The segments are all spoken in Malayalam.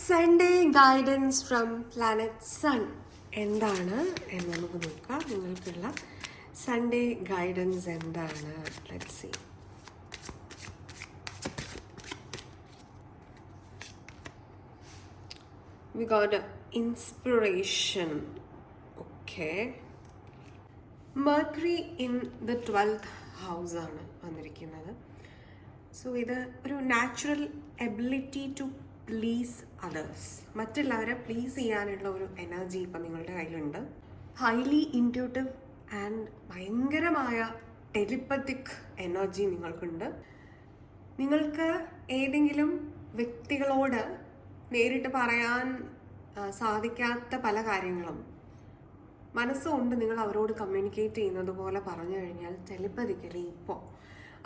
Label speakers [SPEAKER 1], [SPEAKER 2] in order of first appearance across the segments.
[SPEAKER 1] Sunday guidance from planet sun എന്താണ് എന്ന് നമുക്ക് നോക്കാം. നിങ്ങൾക്കുള്ള സൺഡേ ഗൈഡൻസ് എന്താണ്? Let's see. We got inspiration. Okay. Mercury in the 12th house ആണ് വന്നിരിക്കുന്നത്. സോ ഇത് ഒരു natural ability to please others, മറ്റുള്ളവരെ പ്ലീസ് ചെയ്യാനുള്ള ഒരു എനർജി ഇപ്പം നിങ്ങളുടെ കയ്യിലുണ്ട്. ഹൈലി ഇൻറ്റ്യൂട്ടീവ് ആൻഡ് ഭയങ്കരമായ ടെലിപ്പത്തിക് എനർജി നിങ്ങൾക്കുണ്ട്. നിങ്ങൾക്ക് ഏതെങ്കിലും വ്യക്തികളോട് നേരിട്ട് പറയാൻ സാധിക്കാത്ത പല കാര്യങ്ങളും മനസ്സുകൊണ്ട് നിങ്ങൾ അവരോട് കമ്മ്യൂണിക്കേറ്റ് ചെയ്യുന്നത് പോലെ പറഞ്ഞു കഴിഞ്ഞാൽ ടെലിപ്പതിക്കലി ഇപ്പോൾ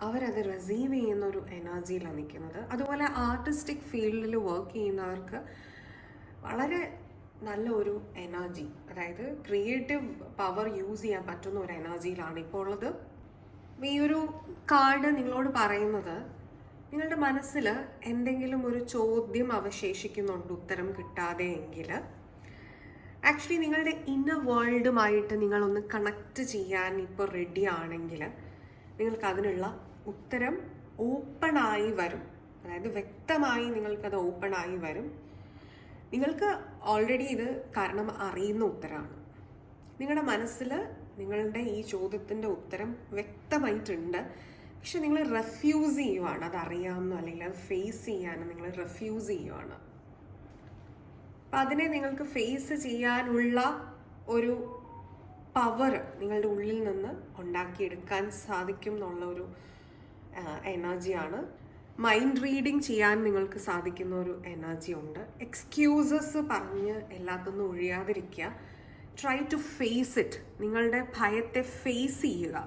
[SPEAKER 1] അവരത് റിസീവ് ചെയ്യുന്ന ഒരു എനർജിയിലാണ് നിൽക്കുന്നത്. അതുപോലെ ആർട്ടിസ്റ്റിക് ഫീൽഡിൽ വർക്ക് ചെയ്യുന്നവർക്ക് വളരെ നല്ല ഒരു എനർജി, അതായത് ക്രിയേറ്റീവ് പവർ യൂസ് ചെയ്യാൻ പറ്റുന്ന ഒരു എനർജിയിലാണ് ഇപ്പോൾ ഉള്ളത്. ഈ ഒരു കാർഡ് നിങ്ങളോട് പറയുന്നത് നിങ്ങളുടെ മനസ്സിൽ എന്തെങ്കിലും ഒരു ചോദ്യം അവശേഷിക്കുന്നുണ്ട് ഉത്തരം കിട്ടാതെ എങ്കിൽ ആക്ച്വലി നിങ്ങളുടെ ഇന്നർ വേൾഡുമായിട്ട് നിങ്ങളൊന്ന് കണക്റ്റ് ചെയ്യാൻ ഇപ്പോൾ റെഡി ആണെങ്കിൽ നിങ്ങൾക്ക് അതിനുള്ള ഉത്തരം ഓപ്പണായി വരും. അതായത് വ്യക്തമായി നിങ്ങൾക്കത് ഓപ്പണായി വരും. നിങ്ങൾക്ക് ഓൾറെഡി ഇത് കാരണം അറിയുന്ന ഉത്തരമാണ്. നിങ്ങളുടെ മനസ്സിൽ നിങ്ങളുടെ ഈ ചോദ്യത്തിൻ്റെ ഉത്തരം വ്യക്തമായിട്ടുണ്ട്. പക്ഷെ നിങ്ങൾ റെഫ്യൂസ് ചെയ്യുവാണ്, അതറിയാമെന്നോ അല്ലെങ്കിൽ അത് ഫേസ് ചെയ്യാനോ നിങ്ങൾ റെഫ്യൂസ് ചെയ്യുവാണ്. അപ്പം അതിനെ നിങ്ങൾക്ക് ഫേസ് ചെയ്യാനുള്ള ഒരു പവർ നിങ്ങളുടെ ഉള്ളിൽ നിന്ന് ഉണ്ടാക്കിയെടുക്കാൻ സാധിക്കും എന്നുള്ള ഒരു എനർജിയാണ്. മൈൻഡ് റീഡിങ് ചെയ്യാൻ നിങ്ങൾക്ക് സാധിക്കുന്ന ഒരു എനർജി ഉണ്ട്. എക്സ്ക്യൂസസ് പറഞ്ഞ് എല്ലാത്തൊന്നും ഒഴിയാതിരിക്കുക. Try to face it. നിങ്ങളുടെ ഭയത്തെ ഫേസ് ചെയ്യുക.